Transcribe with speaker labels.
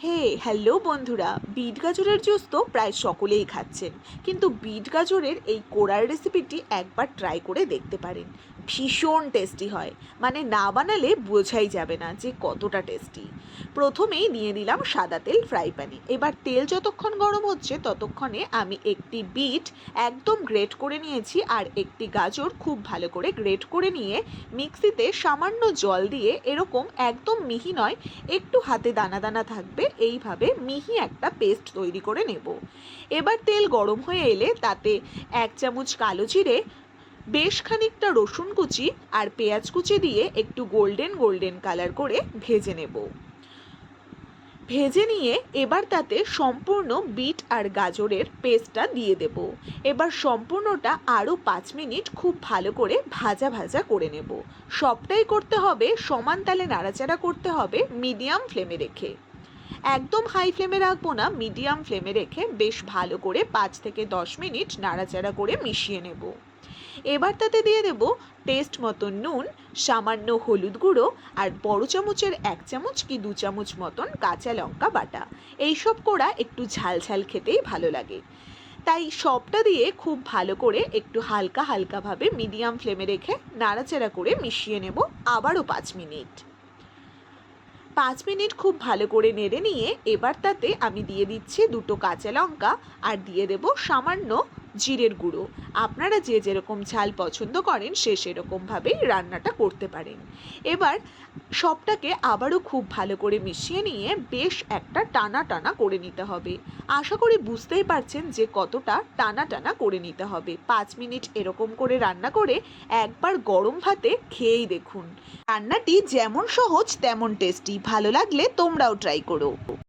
Speaker 1: Hello বন্ধুরা, bit গাজরের juice তো প্রায় সকলেই খাচ্ছেন, কিন্তু বিট গাজরের এই কোড়ার রেসিপিটি একবার ট্রাই করে দেখতে পারেন। ভীষণ টেস্টি হয়, মানে না বানালে বোঝাই যাবে না যে কতটা টেস্টি। প্রথমেই দিয়ে দিলাম সাদা তেল ফ্রাই প্যানে। এবার তেল যতক্ষণ গরম হচ্ছে ততক্ষণে আমি একটি বিট একদম গ্রেট করে নিয়েছি আর একটি গাজর খুব ভালো করে গ্রেট করে নিয়ে মিক্সিতে সামান্য জল দিয়ে এরকম একদম মিহি নয়, একটু হাতে দানা দানা থাকবে এইভাবে মিহি একটা পেস্ট তৈরি করে নেব। এবার তেল গরম হয়ে এলে তাতে 1 চামচ কালো জিরে, বেশ খানিকটা রসুন কুচি আর পেঁয়াজ কুচি দিয়ে একটু গোল্ডেন গোল্ডেন কালার করে ভেজে নেব। ভেজে নিয়ে এবার তাতে সম্পূর্ণ বিট আর গাজরের পেস্টটা দিয়ে দেব। এবার সম্পূর্ণটা আরও 5 মিনিট খুব ভালো করে ভাজা ভাজা করে নেব। সবটাই করতে হবে সমান তালে, নাড়াচাড়া করতে হবে মিডিয়াম ফ্লেমে রেখে। একদম হাই ফ্লেমে রাখবো না, মিডিয়াম ফ্লেমে রেখে বেশ ভালো করে 5 থেকে 10 মিনিট নাড়াচাড়া করে মিশিয়ে নেব। এবার তাতে দিয়ে দেব টেস্ট মতো নুন, সামান্য হলুদ গুঁড়ো আর বড় চামচের 1 চামচ কি 2 চামচ মতন কাঁচা লঙ্কা বাটা। এইসব করা একটু ঝাল ঝাল খেতেই ভালো লাগে, তাই সবটা দিয়ে খুব ভালো করে একটু হালকা হালকাভাবে মিডিয়াম ফ্লেমে রেখে নাড়াচাড়া করে মিশিয়ে নেব আবারও 5 মিনিট। 5 মিনিট খুব ভালো করে নেড়ে নিয়ে এবার তাতে আমি দিয়ে দিচ্ছি 2টো কাঁচা লঙ্কা আর দিয়ে দেব সামান্য জিরের গুঁড়ো। আপনারা যে যেরকম ঝাল পছন্দ করেন সে সেরকমভাবেই রান্নাটা করতে পারেন। এবার সবটাকে আবারও খুব ভালো করে মিশিয়ে নিয়ে বেশ একটা টানা টানা করে নিতে হবে। আশা করি বুঝতেই পারছেন যে কতটা টানা টানা করে নিতে হবে। 5 মিনিট এরকম করে রান্না করে একবার গরম ভাতে খেয়েই দেখুন। রান্নাটি যেমন সহজ তেমন টেস্টি। ভালো লাগলে তোমরাও ট্রাই করো।